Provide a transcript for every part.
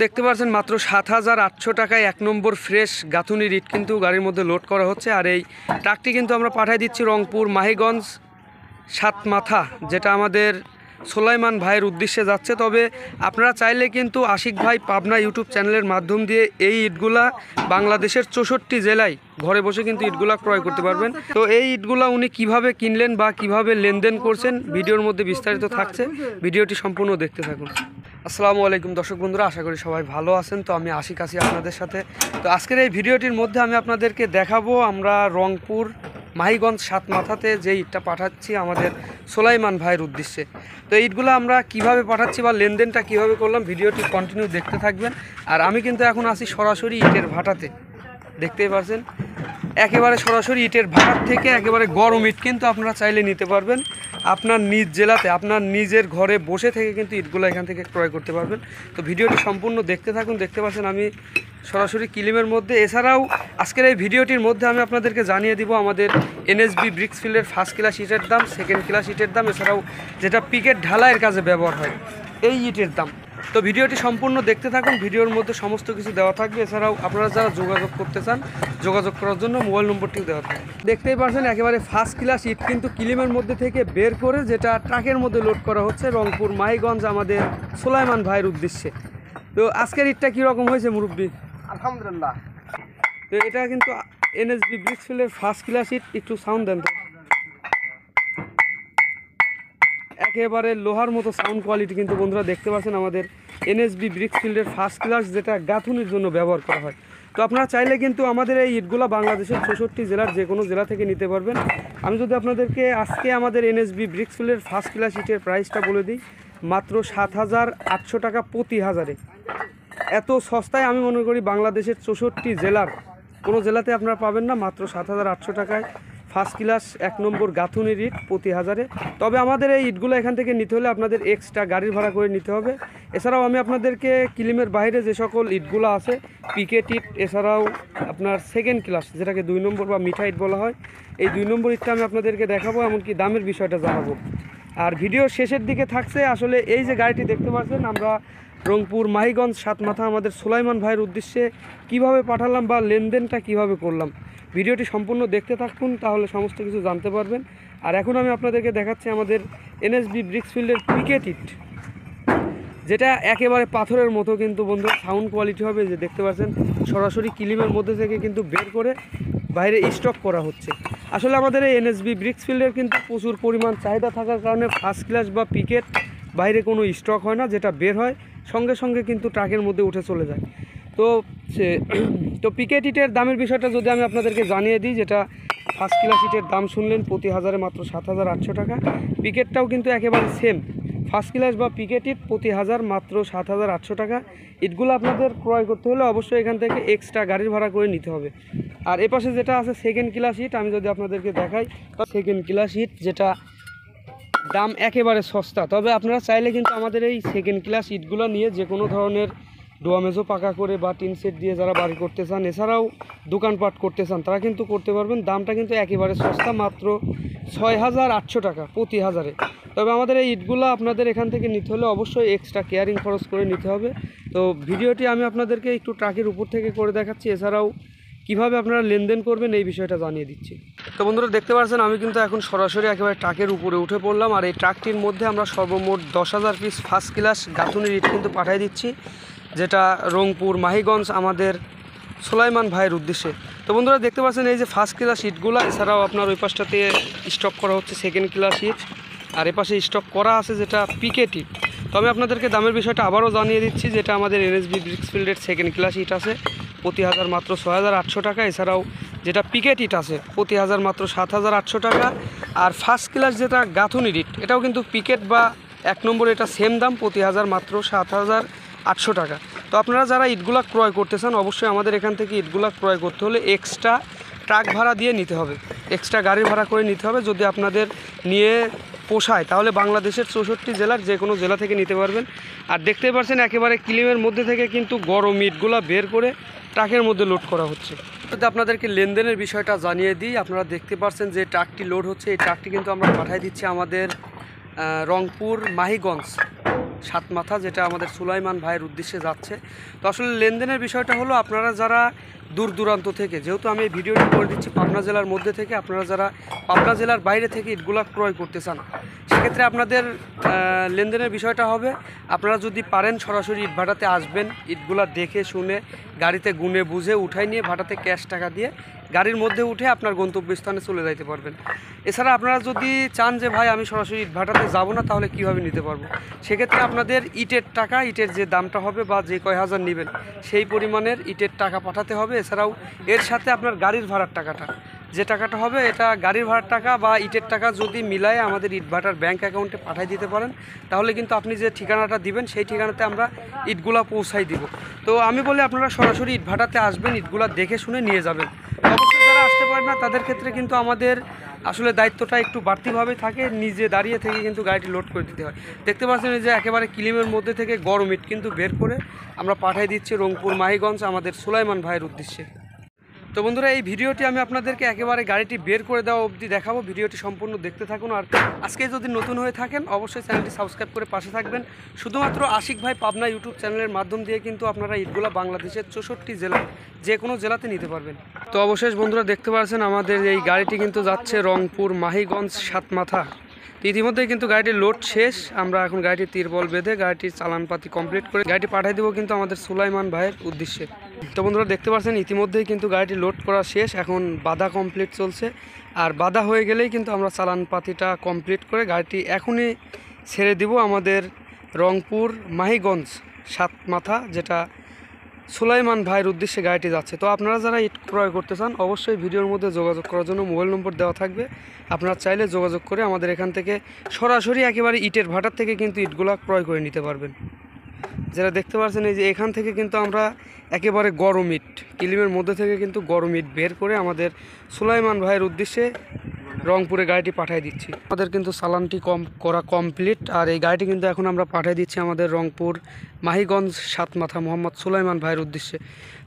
দেখতে পাচ্ছেন মাত্র ৭,৮০০ টাকায় ১ নম্বর ফ্রেশ গাঁথুনির ইট কিন্তু গাড়ির মধ্যে লোড করা হচ্ছে। আর এই ট্রাকটি কিন্তু আমরা পাঠিয়ে দিচ্ছি রংপুর মাহিগঞ্জ সাতমাথা, যেটা আমাদের সোলাইমান ভাইয়ের উদ্দেশ্যে যাচ্ছে। তবে আপনারা চাইলে কিন্তু আশিক ভাই পাবনা ইউটিউব চ্যানেলের মাধ্যম দিয়ে এই ইটগুলা বাংলাদেশের ৬৪ জেলায় ঘরে বসে কিন্তু ইটগুলা ক্রয় করতে পারবেন। তো এই ইটগুলা উনি কিভাবে কিনলেন বা কিভাবে লেনদেন করছেন ভিডিওর মধ্যে বিস্তারিত থাকছে, ভিডিওটি সম্পূর্ণ দেখতে থাকুন। আসসালামু আলাইকুম দর্শক বন্ধুরা, আশা করি সবাই ভালো আছেন। তো আমি আশিক আছি আপনাদের সাথে। তো আজকের এই ভিডিওটির মধ্যে আমি আপনাদেরকে দেখাবো আমরা রংপুর মাহিগঞ্জ সাতমাথাতে যে ইটটা পাঠাচ্ছি আমাদের সোলাইমান ভাইয়ের উদ্দেশ্যে। তো ইটগুলো আমরা কিভাবে পাঠাচ্ছি বা লেনদেনটা কিভাবে করলাম ভিডিওটি কন্টিনিউ দেখতে থাকবেন। আর আমি কিন্তু এখন আছি সরাসরি ইটের ভাটাতে, দেখতেই পাচ্ছেন একেবারে সরাসরি ইটের ভাটার থেকে একেবারে গরম ইট কিন্তু আপনারা চাইলে নিতে পারবেন আপনার নিজ জেলাতে, আপনার নিজের ঘরে বসে থেকে কিন্তু ইটগুলো এখান থেকে ক্রয় করতে পারবেন। তো ভিডিওটি সম্পূর্ণ দেখতে থাকুন। দেখতে পাচ্ছেন আমি সরাসরি কিলিমের মধ্যে। এছাড়াও আজকের এই ভিডিওটির মধ্যে আমি আপনাদেরকে জানিয়ে দিব আমাদের এনএসবি ব্রিক্সফিল্ডের ফার্স্ট ক্লাস ইটের দাম, সেকেন্ড ক্লাস ইটের দাম, এছাড়াও যেটা পিকেট ঢালাইয়ের কাজে ব্যবহার হয় এই ইটের দাম। তো ভিডিওটি সম্পূর্ণ দেখতে থাকুন, ভিডিওর মধ্যে সমস্ত কিছু দেওয়া থাকবে। এছাড়াও আপনারা যারা যোগাযোগ করতে চান যোগাযোগ করার জন্য মোবাইল নম্বরটিও দেওয়া থাকবে। দেখতেই পাচ্ছেন একেবারে ফার্স্ট ক্লাস ইট কিন্তু কিলিমের মধ্যে থেকে বের করে যেটা ট্রাকের মধ্যে লোড করা হচ্ছে রংপুর মাহিগঞ্জ আমাদের সোলাইমান ভাইয়ের উদ্দেশ্যে। তো আজকের ইটটা কীরকম হয়েছে মুরব্বী? আলহামদুলিল্লাহ। তো এটা কিন্তু এনএসবি ব্রিক্সফিল্ডের ফার্স্ট ক্লাস ইট, একটু সাউন্ড দেন তো। একেবারে লোহার মতো সাউন্ড কোয়ালিটি কিন্তু বন্ধুরা দেখতে পাচ্ছেন আমাদের এনএসবি ব্রিক্সফিল্ডের ফার্স্ট ক্লাস, যেটা গাঁথুনির জন্য ব্যবহার করা হয়। তো আপনারা চাইলে কিন্তু আমাদের এই ইটগুলো বাংলাদেশের ৬৪ জেলার যে কোনো জেলা থেকে নিতে পারবেন। আমি যদি আপনাদেরকে আজকে আমাদের এনএসবি ব্রিক্সফিল্ডের ফার্স্ট ক্লাস ইটের প্রাইসটা বলে দিই, মাত্র ৭,৮০০ টাকা প্রতি হাজারে। এত সস্তায় আমি মনে করি বাংলাদেশের ৬৪ জেলার কোনো জেলাতে আপনারা পাবেন না। মাত্র ৭,৮০০ টাকায় ফার্স্ট ক্লাস ১ নম্বর গাঁথুনির ইট প্রতি হাজারে। তবে আমাদের এই ইটগুলো এখান থেকে নিতে হলে আপনাদের এক্সট্রা গাড়ির ভাড়া করে নিতে হবে। এছাড়াও আমি আপনাদেরকে কিলিমের বাইরে যে সকল ইটগুলো আছে পিকেট ইট, এছাড়াও আপনার সেকেন্ড ক্লাস যেটাকে ২ নম্বর বা মিঠা ইট বলা হয়, এই ২ নম্বর ইটটা আমি আপনাদেরকে দেখাবো, এমনকি দামের বিষয়টা জানাবো। আর ভিডিওর শেষের দিকে থাকছে আসলে এই যে গাড়িটি দেখতে পাচ্ছেন আমরা রংপুর মাহিগঞ্জ সাতমাথা আমাদের সোলাইমান ভাইয়ের উদ্দেশ্যে কিভাবে পাঠালাম বা লেনদেনটা কিভাবে করলাম, ভিডিওটি সম্পূর্ণ দেখতে থাকুন, তাহলে সমস্ত কিছু জানতে পারবেন। আর এখন আমি আপনাদেরকে দেখাচ্ছি আমাদের এনএসবি ব্রিক্সফিল্ডের পিকেট ইট, যেটা একেবারে পাথরের মতো কিন্তু বন্ধু সাউন্ড কোয়ালিটি হবে। যে দেখতে পাচ্ছেন সরাসরি কিলিমের মধ্যে থেকে কিন্তু বের করে বাইরে স্টক করা হচ্ছে। আসলে আমাদের এই এনএসবি ব্রিক্সফিল্ডের কিন্তু প্রচুর পরিমাণ চাহিদা থাকার কারণে ফার্স্ট ক্লাস বা পিকেট বাইরে কোনো স্টক হয় না, যেটা বের হয় সঙ্গে সঙ্গে কিন্তু ট্রাকের মধ্যে উঠে চলে যায়। তো পিকেট ইটের দামের বিষয়টা যদি আমি আপনাদেরকে জানিয়ে দিই, যেটা ফার্স্ট ক্লাস ইটের দাম শুনলেন প্রতি হাজারে মাত্র ৭,৮০০ টাকা। পিকেটটাও কিন্তু একেবারে সেম, ফার্স্ট ক্লাস বা পিকেট ইট প্রতি হাজার মাত্র ৭,৮০০ টাকা। ইটগুলো আপনাদের ক্রয় করতে হলে অবশ্যই এখান থেকে এক্সট্রা গাড়ির ভাড়া করে নিতে হবে। আর এপাশে যেটা আছে সেকেন্ড ক্লাস ইট, আমি যদি আপনাদেরকে দেখাই সেকেন্ড ক্লাস ইট, যেটা দাম একেবারে সস্তা। তবে আপনারা চাইলে কিন্তু আমাদের এই সেকেন্ড ক্লাস ইটগুলো নিয়ে যে কোনো ধরনের ডোয়ামেজও পাকা করে বা টিন সেট দিয়ে যারা বাড়ি করতে চান, এছাড়াও দোকানপাট করতে চান, তারা কিন্তু করতে পারবেন। দামটা কিন্তু একেবারে সস্তা, মাত্র ৬,৮০০ টাকা প্রতি হাজারে। তবে আমাদের এই ইটগুলো আপনাদের এখান থেকে নিতে হলে অবশ্যই এক্সট্রা কেয়ারিং খরচ করে নিতে হবে। তো ভিডিওটি আমি আপনাদেরকে একটু ট্রাকের উপর থেকে করে দেখাচ্ছি, এছাড়াও কিভাবে আপনারা লেনদেন করবেন এই বিষয়টা জানিয়ে দিচ্ছি। তো বন্ধুরা দেখতে পাচ্ছেন আমি কিন্তু এখন সরাসরি একেবারে ট্রাকের উপরে উঠে পড়লাম। আর এই ট্রাকটির মধ্যে আমরা সর্বমোট ১০,০০০ পিস ফার্স্ট ক্লাস গাঁথুনির ইট কিন্তু পাঠিয়ে দিচ্ছি, যেটা রংপুর মাহিগঞ্জ আমাদের সোলাইমান ভাইয়ের উদ্দেশ্যে। তো বন্ধুরা দেখতে পাচ্ছেন এই যে ফার্স্ট ক্লাস ইটগুলো, এছাড়াও আপনার ওই পাশটাতে স্টক করা হচ্ছে সেকেন্ড ক্লাস ইট, আর এপাশে স্টক করা আছে যেটা পিকেট ইট। তো আমি আপনাদেরকে দামের বিষয়টা আবারও জানিয়ে দিচ্ছি, যেটা আমাদের এনএসবি ব্রিক্সফিল্ডের সেকেন্ড ক্লাস ইট আছে প্রতি হাজার মাত্র ৬,৮০০ টাকা। এছাড়াও যেটা পিকেট ইট আছে প্রতি হাজার মাত্র ৭,৮০০ টাকা। আর ফার্স্ট ক্লাস যেটা গাঁথুনির ইট, এটাও কিন্তু পিকেট বা ১ নম্বর, এটা সেম দাম প্রতি হাজার মাত্র ৭,৮০০ টাকা। তো আপনারা যারা ইটগুলা ক্রয় করতে চান অবশ্যই আমাদের এখান থেকে ইটগুলা ক্রয় করতে হলে এক্সট্রা ট্রাক ভাড়া দিয়ে নিতে হবে, এক্সট্রা গাড়ির ভাড়া করে নিতে হবে। যদি আপনাদের নিয়ে পোষায় তাহলে বাংলাদেশের ৬৪ জেলার যে কোনো জেলা থেকে নিতে পারবেন। আর দেখতেই পাচ্ছেন একেবারে কিলিমের মধ্যে থেকে কিন্তু গরম ইটগুলা বের করে ট্রাকের মধ্যে লোড করা হচ্ছে। যদি আপনাদেরকে লেনদেনের বিষয়টা জানিয়ে দিই, আপনারা দেখতে পাচ্ছেন যে ট্রাকটি লোড হচ্ছে, এই ট্রাকটি কিন্তু আমরা পাঠিয়ে দিচ্ছি আমাদের রংপুর মাহিগঞ্জ সাতমাথা, যেটা আমাদের সুলাইমান ভাইয়ের উদ্দেশ্যে যাচ্ছে। তো আসলে লেনদেনের বিষয়টা হলো, আপনারা যারা দূর দূরান্ত থেকে, যেহেতু আমি এই ভিডিওটি করে দিচ্ছি পাবনা জেলার মধ্যে থেকে, আপনারা যারা পাবনা জেলার বাইরে থেকে ইটগুলা ক্রয় করতে চান, সেক্ষেত্রে আপনাদের লেনদেনের বিষয়টা হবে, আপনারা যদি পারেন সরাসরি ইট ভাটাতে আসবেন, ইটগুলা দেখে শুনে গাড়িতে গুনে বুঝে উঠাই নিয়ে ভাটাতে ক্যাশ টাকা দিয়ে গাড়ির মধ্যে উঠে আপনার গন্তব্যস্থানে চলে যাইতে পারবেন। এছাড়া আপনারা যদি চান যে ভাই আমি সরাসরি ইট ভাটাতে যাবো না, তাহলে কীভাবে নিতে পারবো, সেক্ষেত্রে আপনাদের ইটের টাকা, ইটের যে দামটা হবে বা যে কয় হাজার নেবেন সেই পরিমাণের ইটের টাকা পাঠাতে হবে। এছাড়াও এর সাথে আপনার গাড়ির ভাড়ার টাকাটা, যে টাকাটা হবে এটা গাড়ির ভাড়ার টাকা বা ইটের টাকা যদি মিলায় আমাদের ইট ভাটার ব্যাঙ্ক অ্যাকাউন্টে পাঠিয়ে দিতে পারেন, তাহলে কিন্তু আপনি যে ঠিকানাটা দিবেন সেই ঠিকানাতে আমরা ইটগুলা পৌঁছাই দিব। তো আমি বলি আপনারা সরাসরি ইট ভাটাতে আসবেন, ইটগুলা দেখে শুনে নিয়ে যাবেন। অবশ্যই যারা আসতে পারেন না তাদের ক্ষেত্রে কিন্তু আমাদের আসলে দায়িত্বটা একটু বাড়তিভাবে থাকে, নিজে দাঁড়িয়ে থেকে কিন্তু গাড়িটি লোড করে দিতে হয়। দেখতে পাচ্ছেন যে একেবারে কিলিমের মধ্যে থেকে গরম ইট কিন্তু বের করে আমরা পাঠিয়ে দিচ্ছি রংপুর মাহিগঞ্জ আমাদের সুলাইমান ভাইয়ের উদ্দেশ্যে। তো বন্ধুরা, এই ভিডিওটি আমি আপনাদেরকে একেবারে গাড়িটি বের করে দেওয়া অবধি দেখাবো, ভিডিওটি সম্পূর্ণ দেখতে থাকুন। আর আজকে যদি নতুন হয়ে থাকেন অবশ্যই চ্যানেলটি সাবস্ক্রাইব করে পাশে থাকবেন। শুধুমাত্র আশিক ভাই পাবনা ইউটিউব চ্যানেলের মাধ্যম দিয়ে কিন্তু আপনারা ইটগুলা বাংলাদেশের 64 জেলা যে কোনো জেলাতে নিতে পারবেন। তো অবশেষ বন্ধুরা দেখতে পাচ্ছেন আমাদের এই গাড়িটি কিন্তু যাচ্ছে রংপুর মাহিগঞ্জ সাতমাথা। তো ইতিমধ্যেই কিন্তু গাড়িটির লোড শেষ, আমরা এখন গাড়িটির তিরবল বেঁধে গাড়িটির চালানপাতি কমপ্লিট করে গাড়িটি পাঠিয়ে দেবো কিন্তু আমাদের সুলাইমান ভাইয়ের উদ্দেশ্যে। তো বন্ধুরা দেখতে পাচ্ছেন ইতিমধ্যেই কিন্তু গাড়িটি লোড করা শেষ, এখন বাধা কমপ্লিট চলছে। আর বাধা হয়ে গেলেই কিন্তু আমরা চালানপাতিটা কমপ্লিট করে গাড়িটি এখনই ছেড়ে দিব আমাদের রংপুর মাহিগঞ্জ সাতমাথা, যেটা সুলাইমান ভাইয়ের উদ্দেশ্যে গাড়িটি যাচ্ছে। তো আপনারা যারা ইট ক্রয় করতে চান অবশ্যই ভিডিওর মধ্যে যোগাযোগ করার জন্য মোবাইল নম্বর দেওয়া থাকবে, আপনারা চাইলে যোগাযোগ করে আমাদের এখান থেকে সরাসরি একেবারে ইটের ভাটার থেকে কিন্তু ইটগুলা ক্রয় করে নিতে পারবেন। যেটা দেখতে পাচ্ছেন এই যে এখান থেকে কিন্তু আমরা একেবারে গরম ইট, কিলিমের মধ্যে থেকে কিন্তু গরম ইট বের করে আমাদের সুলাইমান ভাইয়ের উদ্দেশ্যে রংপুরে গাড়িটি পাঠিয়ে দিচ্ছি। আমাদের কিন্তু চালানটি করা কমপ্লিট, আর এই গাড়িটি কিন্তু এখন আমরা পাঠিয়ে দিচ্ছি আমাদের রংপুর মাহিগঞ্জ সাতমাথা মোহাম্মদ সুলাইমান ভাইয়ের উদ্দেশ্যে।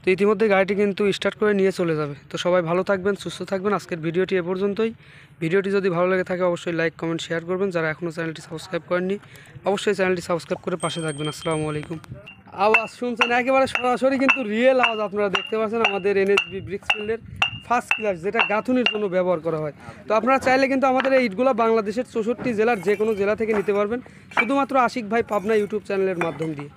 তো ইতিমধ্যে গাড়িটি কিন্তু স্টার্ট করে নিয়ে চলে যাবে। তো সবাই ভালো থাকবেন, সুস্থ থাকবেন। আজকের ভিডিওটি এ পর্যন্তই। ভিডিওটি যদি ভালো লেগে থাকে অবশ্যই লাইক কমেন্ট শেয়ার করবেন। যারা এখনও চ্যানেলটি সাবস্ক্রাইব করেননি অবশ্যই চ্যানেলটি সাবস্ক্রাইব করে পাশে থাকবেন। আসসালামু আলাইকুম। আওয়াজ শুনছেন একেবারে সরাসরি কিন্তু রিয়েল আওয়াজ আপনারা দেখতে পাচ্ছেন আমাদের এনএসবি ব্রিক্সফিল্ডের ফার্স্ট ক্লাস, যেটা গাঁথুনির জন্য ব্যবহার করা হয়। তো আপনারা চাইলে কিন্তু আমাদের এই ইটগুলো বাংলাদেশের 64 জেলার যে কোনো জেলা থেকে নিতে পারবেন, শুধুমাত্র আশিক ভাই পাবনা ইউটিউব চ্যানেলের মাধ্যম দিয়ে।